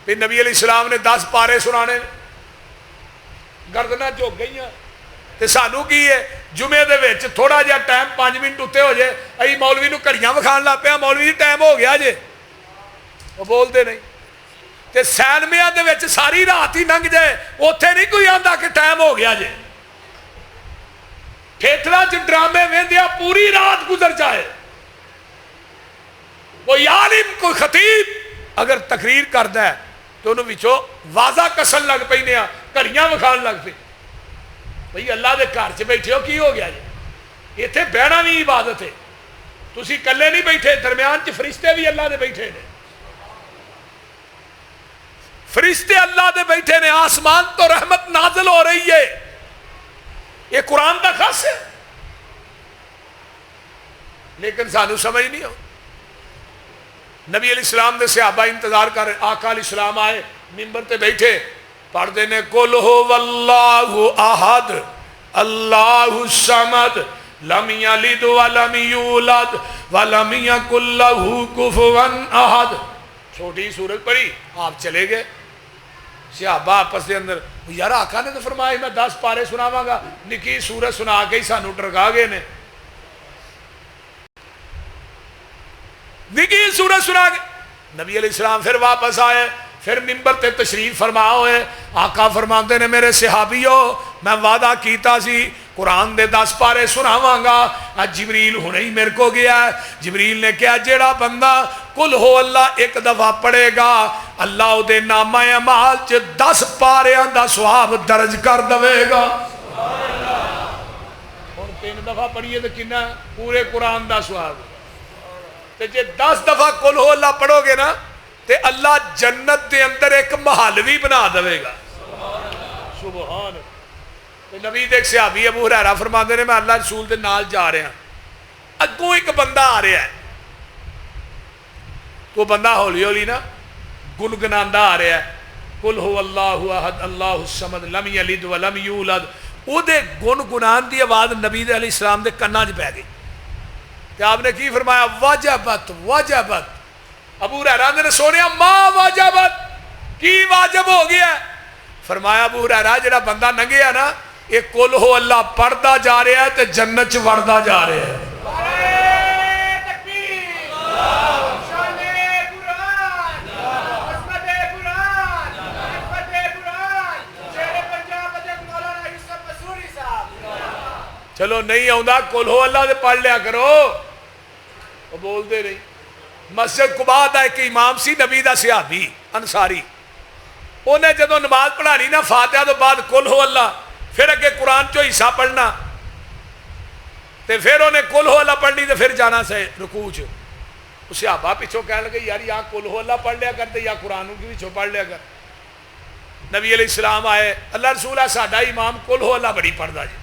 پھر نبی علیہ السلام نے 10 پارے سنانے، گردناں جھک گئیاں، تے سانو کی ہے جمعے دے وچ تھوڑا جہا ٹائم 5 منٹ اتے ہو جائے ائی مولوی نو گھڑیاں وکھان لگ پیا، مولوی جی ٹائم ہو گیا جے، وہ بولتے نہیں، تے سینمیاں دے وچ ساری رات ہی لنگ جائے، اوتھے نہیں کوئی آندا کہ ٹائم ہو گیا جے، تھیٹراں چ ڈرامے ویندیا پوری رات گزر جائے، کوئی عالم کوئی خطیب اگر تقریر کردا ہے تو انہوں وچوں واضح کسن لگ پئی نے، گھڑیاں وکھان لگ پئی، بھئی اللہ دے گھر چ بیٹھے ہو کی ہو گیا جی؟ ایتھے بہنا بھی عبادت ہے، تسی کلے نہیں بیٹھے، درمیان چ فرشتے بھی اللہ دے بیٹھے نے، فرشتے اللہ دے بیٹھے نے، آسمان تو رحمت نازل ہو رہی ہے، یہ قرآن دا خاص ہے، لیکن سانو سمجھ نہیں ہو۔ نبی علیہ السلام دے صحابہ انتظار کر رہے، آقا علیہ السلام آئے منبر تے بیٹھے، پڑھ دینے قل هو اللہ احد اللہ الصمد لم یلد ولم یولد ولم یکن لہ کفوا احد۔ چھوٹی سورت پڑھی، آپ چلے گئے، صحابہ آپس دے اندر یار آقا نے تو فرمایا میں 10 پارے سناواں گا، نکی سورت سنا کے ہی سانو ٹرکا گئے نے، نکی سورت سنا کے۔ نبی علیہ السلام پھر واپس آئے، پھر منبر تے تشریف فرما ہوئے، آقا فرماندے نے میرے صحابیو میں وعدہ کیتا سی قرآن دے 10 پارے سناواں گا، اج جبریل ہونے ہی میرے کو گیا ہے۔ جبریل نے کہا جیڑا بندہ قل ہو اللہ ایک دفعہ پڑھے گا اللہ دے نامہ اعمال چ 10 پاریاں دا ثواب درج کر دے گا۔ ہن 3 دفعہ پڑھیے تو کنا پورے قرآن دا ثواب، تے جے 10 دفعہ قل ہو اللہ پڑھو گے نا تے اللہ جنت دے اندر ایک محل بھی بنا دے گا۔ سبحان نبی دے ایک صحابی ابو ہریرہ فرماندے نے میں اللہ رسول دے نال جا رہا، اگوں ایک بندہ آ رہا ہے، تو بندہ ہولی ہولی نا گنگناندہ آ رہا ہے قل هو اللہ احد اللہ الصمد لم یلد ولم یولد، او دے گنگنان دی آواز نبی علیہ السلام دے کنا چ پے گئی تے آپ نے کی فرمایا واجبت واجبت۔ ابو ہریرہ نے سونیا ما واجبت، کی واجب ہو گیا ہے؟ فرمایا ابو ہریرہ جڑا بندہ ننگیا نا یہ قل ہو اللہ پڑھدا جا رہا ہے تے جنت چ وڑدا جا رہا ہے۔ چلو نہیں آؤں قل ہو اللہ دے پڑھ لیا کرو، وہ بول دے نہیں۔ مسجد قباء دا ایک امام سی نبی دا صحابی انصاری، انہیں جدو نماز پڑھانی نا فاتحہ تو بعد قل ہو اللہ، پھر اگے قرآن چو حصہ پڑھنا تے پھر انہیں قل ہو اللہ پڑھنی تے پھر جانا سے رکوع چ۔ اس صحابہ پیچھو کہنے لگے یار یا قل ہو اللہ پڑھ لیا کرتے یا قرآن کی پیچھو پڑھ لیا کر۔ نبی علیہ السلام آئے، اللہ رسول ہے ساڈا امام قل ہو اللہ بڑی پڑھدا جی،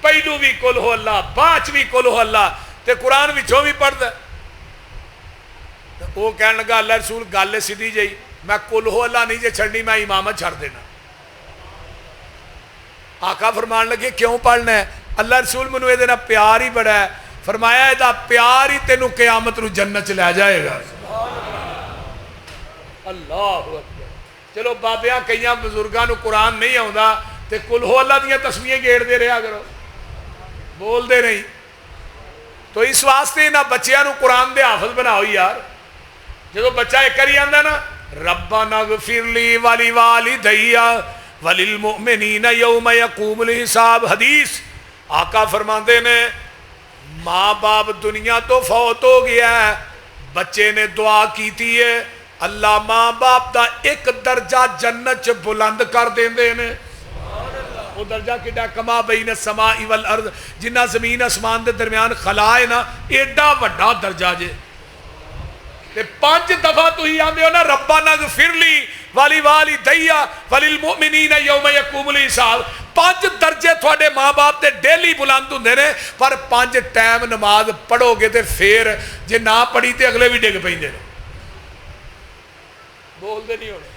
پہلو بھی قل ہو اللہ باچ بھی قل ہو اللہ تے قرآن وچوں بھی پڑھدا۔ وہ کہنے لگا اللہ رسول گل سیدھی جئی، میں قل ہو اللہ نہیں جے چھڑنی میں امامت چھڑ دینا۔ آقا فرمان لگے کیوں پڑھنا ہے؟ اللہ رسول منو یہ پیار ہی بڑا ہے، فرمایا یہ پیار ہی تینوں قیامت نو جنت لے جائے گا۔ اللہ اکبر۔ چلو بابیاں کئیاں بزرگاں نو قرآن نہیں آوندا تے قل ہو اللہ دیاں تسبیحاں گیڑ دے رہا کرو، بول دے نہیں۔ تو اس واسطے نہ بچیاں نو قرآن دے حافظ بناؤ یار۔ جدو بچہ ایک کری آندا نا ربنا اغفر لی ولی والدی وللمؤمنین یوم یقوم الحساب، حدیث آقا فرماندے نے ماں باپ دنیا تو فوت ہو گیا ہے، بچے نے دعا کیتی ہے اللہ ماں باپ دا ایک درجہ جنت چ بلند کر دیندے نے۔ وہ درجہ کڈا کما بین السماء والارض، جنہ زمین اسمان دے درمیان خلا ہے نا ایڈا وڈا درجہ جے۔ تے 5 دفعہ تو ہی آندے ہو نا ربنا اغفر لی والی والدی وللمؤمنین یوم یقوم الحساب، 5 درجے تھوڑے ماں باپ تے ڈیلی بلند ہوندے نے، پر 5 ٹائم نماز پڑھو گے تے پھر جے نہ پڑھی تے اگلے بھی ڈگ پیندے نے۔ بول دے نہیں ہونے۔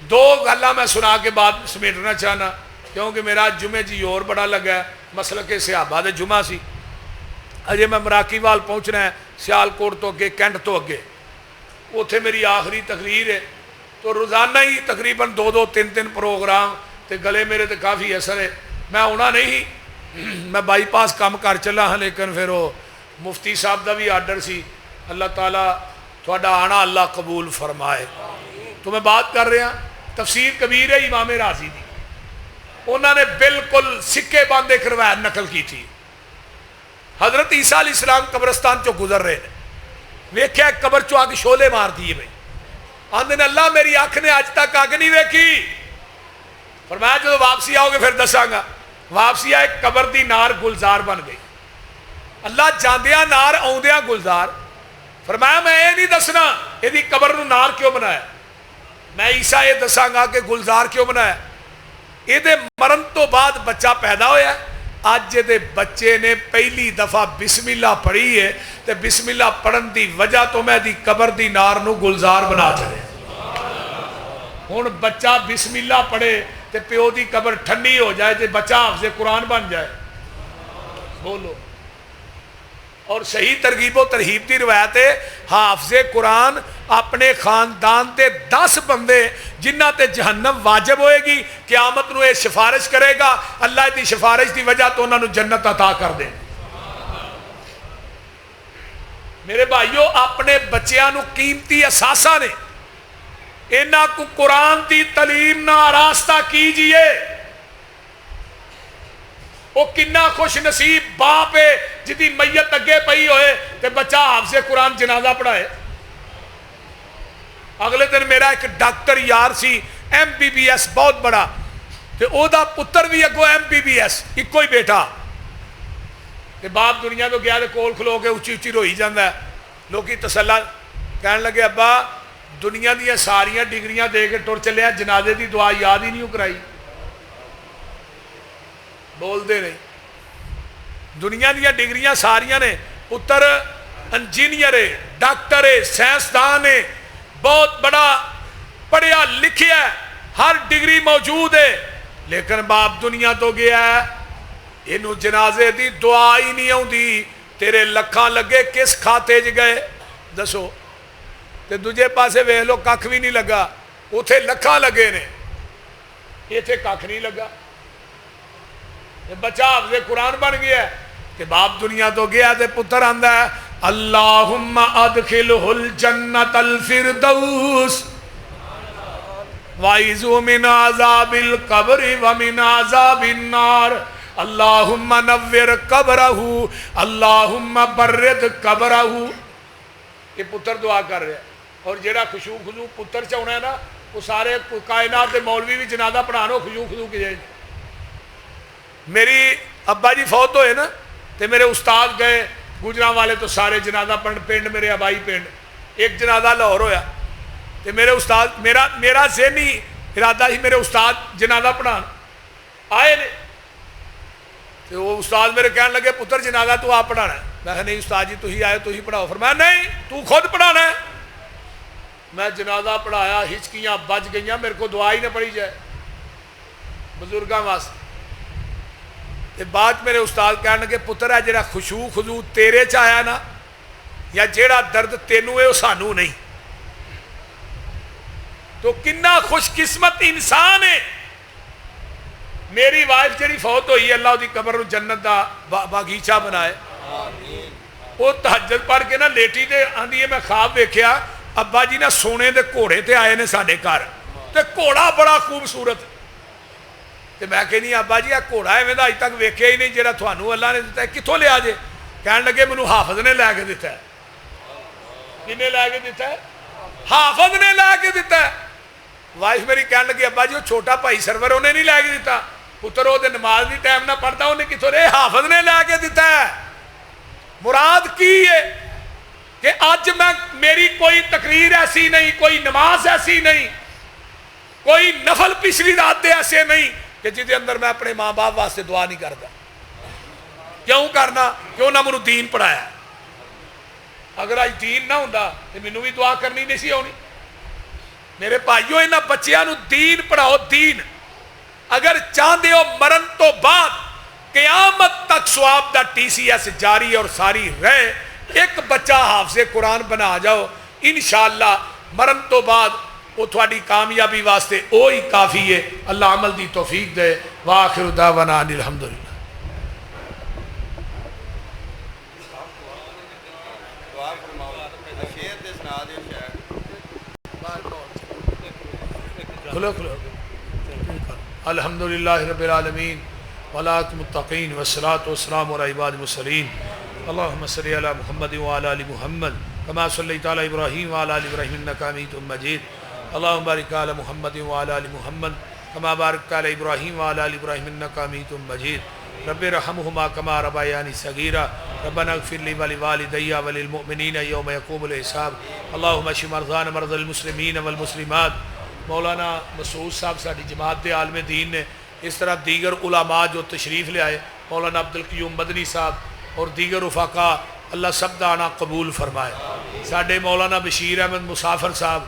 2 گلاں میں سنا کے بعد سمیٹنا چاہنا کیونکہ میرا جمعے جی اور بڑا لگا ہے، مسلک صحابہ دے جمعہ سی۔ اجے میں مراکی وال پہنچنا ہے، سیالکوٹ تو اگے کینٹ تو اگے، اتھے میری آخری تقریر ہے، تو روزانہ ہی تقریباً 2-3 پروگرام تے گلے میرے تے کافی اثر ہے۔ میں ہونا نہیں، میں بائی پاس کام کر چلا ہاں، لیکن پھر وہ مفتی صاحب دا بھی آرڈر سی، اللہ تعالیٰ تھوڑا آنا اللہ قبول فرمائے۔ تو میں بات کر رہا تفسیر کبیر ہے امام رازی دی، انہوں نے بالکل سکے باندھے ایک روایت نقل کی تھی۔ حضرت عیسیٰ علیہ السلام قبرستان چو گزر رہے ہیں، ویکھیا قبر چو آگ شولے مار دیے بھائی، آندھے نے اللہ میری آنکھ نے آج تک آگ نہیں ویکھی۔ فرمایا جو واپسی آؤ گے پھر دساں گا۔ واپسی آئے قبر دی نار گلزار بن گئی، اللہ جاندیاں نار آؤندیاں گلزار۔ فرمایا میں یہ نہیں دسنا یہ دی قبر نو نار کیوں بنایا، میں عیسیٰ یہ دساں گا کہ گلزار کیوں بنایا۔ یہ دے مرن تو بعد بچہ پیدا ہویا ہے، آج دے بچے نے پہلی دفعہ بسم اللہ پڑھی ہے تے بسم اللہ پڑھن دی وجہ تو میں دی قبر دی نار نو گلزار بنا چلے۔ ہن بچہ بسم اللہ پڑھے تے پیو دی قبر ٹھنڈی ہو جائے تے بچہ حافظ قرآن بن جائے، بولو۔ اور صحیح ترغیب و ترہیب دی روایت ہے حافظ قرآن اپنے خاندان تے 10 بندے جنہ تے جہنم واجب ہوئے گی قیامت نو یہ سفارش کرے گا، اللہ دی سفارش دی وجہ تو انہوں نے جنت عطا کر دے۔ میرے بھائیو اپنے بچیاں نو قیمتی اثاثہ نے، انہاں کو قرآن دی تعلیم نہ آراستہ کیجئے۔ وہ کنا خوش نصیب باپ ہے جدی میت اگے پئی ہوئے تے بچہ حافظ قرآن جنازہ پڑھائے. اگلے دن میرا ایک ڈاکٹر یار سی MBBS بہت بڑا تے او دا پتر بھی اگو MBBS ایک ہی بیٹا تے باپ دنیا تو گیا تے کول کھلو کے اچھی اچھی روئی جاندہ ہے. لوگی تسلا کہنے لگے ابا دنیا دیا ساریاں ڈگریاں دے کے ٹر چلے جنازے دی دعا یاد ہی نہیں کرائی. بول دے نہیں دنیا دیا ڈگریاں ساریاں نے پتر انجینئر ہے ڈاکٹر ہے سائنسدان ہے بہت بڑا پڑھیا لکھیا ہے ہر ڈگری موجود ہے لیکن باپ دنیا تو گیا ہے انہوں جنازے دی دعا ہی نہیں آؤندی. تیرے لکھاں لگے کس کھاتے ج گئے دسو تے دوجے پاسے ویکھ لو ککھ بھی نہیں لگا اوتھے لکھاں لگے نے ایتھے ککھ نہیں لگا. بچہ حافظ قرآن بن گیا ہے کہ باپ دنیا تو گیا تے پتر آندا ہے اللہم ادخلہ الجنت الفردوس وَعِذُ مِنْ عَذَابِ الْقَبْرِ وَمِنْ عَذَابِ النَّارِ اللہم نور قبرہ اللہم برد قبرہ. یہ پتر دعا کر رہے ہیں اور جیڑا خشوع خضوع پتر چاہنا ہے نا وہ سارے کائنات دے مولوی بھی جنازہ پڑھانو خشوع خضوع کی جائے. میری ابا جی فوت ہوئے نا تے میرے استاد گئے گجراں والے تو سارے جنازہ پنڈ میرے آبائی پنڈ ایک جنازہ لاہور ہویا تے میرے استاد میرا ذہنی ارادہ ہی میرے استاد جنازہ پڑھان آئے نے تے وہ استاد میرے کہنے لگے پتر جنازہ تو آپ پڑھانا ہے. میں کہا نہیں استاد جی تو ہی آئے تو ہی پڑھاؤ. فرمایا نہیں تو خود پڑھانا ہے. میں جنازہ پڑھایا ہچکیاں بج گئیاں میرے کو دعا ہی نہ پڑھی جائے بزرگاں واسطے. بعد میرے استاد کہنے لگے پتر ہے جڑا خشوع خضوع تیرے چاہیا نا یا جیڑا درد تینوں ہے وہ سانو نہیں. تو کنا خوش قسمت انسان ہے. میری وائف جڑی فوت ہوئی اللہ دی قبر جنت دا باغیچہ بنائے. وہ تہجد پڑھ کے نا لیٹی دے آندھی ہے میں خواب دیکھیا ابا جی نا سونے دے گھوڑے تے آئے نے ساڈے گھر تے گھوڑا بڑا خوبصورت تے میں کہنی ابا جی گھوڑا ایویں دا اج تک ویکھیا ہی نہیں جڑا تھانوں اللہ نے دتا ہے کتھوں لیا جے. کہن لگے مینوں حافظ نے لے کے دتا ہے. کنے لے کے دتا ہے؟ حافظ نے لے کے دتا ہے. وائف میری کہن لگی ابا جی وہ چھوٹا بھائی سرور انہیں نہیں لے کے دتا. پتر وہ نماز نہیں ٹائم نہ پڑھتا انہیں کتوں رہے حافظ نے لے کے دیتا ہے. مراد کی ہے کہ آج میں میری کوئی تقریر ایسی نہیں کوئی نماز ایسی نہیں کوئی نفل پچھلی رات دے ایسے نہیں کہ جدے اندر میں اپنے ماں باپ واسطے دعا نہیں کرتا. کیوں کرنا کیوں نہ منو دین پڑھایا. اگر آج دین نہ ہوندہ تو منو بھی دعا کرنی نہیں سی ہونی. میرے بھائیوں انہاں بچیاں نو دین پڑھاؤ. دین اگر چاہتے ہو مرن تو بعد قیامت تک ثواب دا TCS جاری اور ساری رہے ایک بچہ حافظ قرآن بنا جاؤ انشاءاللہ مرن تو بعد وہ تھوڑی کامیابی واسطے وہی کافی ہے. اللہ عمل دی توفیق دے. وآخر دعوانا ان الحمدللہ. کھلو الحمدللہ رب العالمین والعاقبۃ للمتقین والصلاۃ والسلام علی عباد المرسلین. اللہم صلی علی محمد وعلی آل محمد کما صلیت علی ابراہیم وعلی آل ابراہیم انک حمید مجید. اللہم بارک علی محمد وعلی آل محمد کما بارکت علی ابراہیم وعلی آل ابراہیم انک حمید مجید. رب ارحمہما کما ربیانی صغیرا. ربنا اغفر لی ولوالدی وللمؤمنین یوم یقوم الحساب. اللہم اشف مرضانا مرضى المسلمین والمسلمات. مولانا مسعود صاحب ساری جماعت دے عالم دین نے اس طرح دیگر علماء جو تشریف لے آئے مولانا عبدالقیوم مدنی صاحب اور دیگر رفقاء اللہ سب دا آنا قبول فرمائے. ساڈے مولانا بشیر احمد مسافر صاحب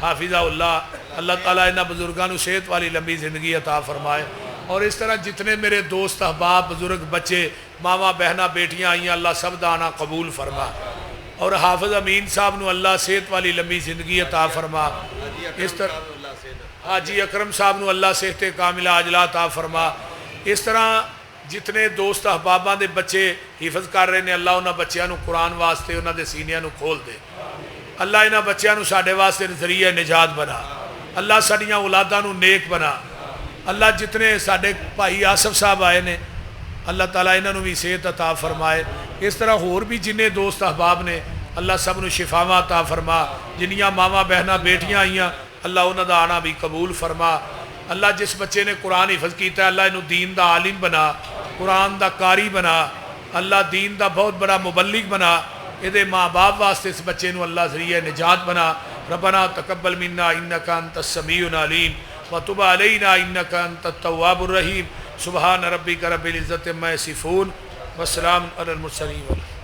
حافظہ اللہ تعالیٰ انہاں بزرگاں نو صحت والی لمبی زندگی عطا فرمائے. اور اس طرح جتنے میرے دوست احباب بزرگ بچے ماما بہنا بیٹیاں آئیں اللہ سب دا آنا قبول فرما. اور حافظ امین صاحب نو اللہ صحت والی لمبی زندگی عطا فرما. اس طرح حاجی اکرم صاحب نو اللہ صحت کاملہ عاجلہ عطا فرما. اس طرح جتنے دوست احباباں دے بچے حفظ کر رہے ہیں اللہ انہاں بچیاں نو قرآن واسطے انہاں دے سینیاں نو کھول دے. اللہ انہاں بچیاں نو ساڈے واسطے ذریعہ نجات بنا. اللہ ساڈیاں اولاداں نو نیک بنا. اللہ جتنے ساڈے بھائی آصف صاحب آئے نے اللہ تعالیٰ انہوں بھی صحت عطا فرمائے. اس طرح ہور بھی جنہیں دوست احباب نے اللہ سب نو شفاواں عطا فرما. جنیاں ماواں بہناں بیٹیاں آئیاں اللہ انہاں دا آنا بھی قبول فرما. اللہ جس بچے نے قرآن حفظ کیتا ہے اللہ انہوں دین دا عالم بنا, قرآن دا قاری بنا, اللہ دین دا بہت بڑا مبلغ بنا. یہ ماں باپ واسطے اس بچے نو اللہ ذریعہ نجات بنا. ربنا تقبل منا انک انت السمیع العلیم وتب علینا انک انت التواب الرحیم. سبحان ربک رب العزت عما یصفون وسلام علی المرسلین.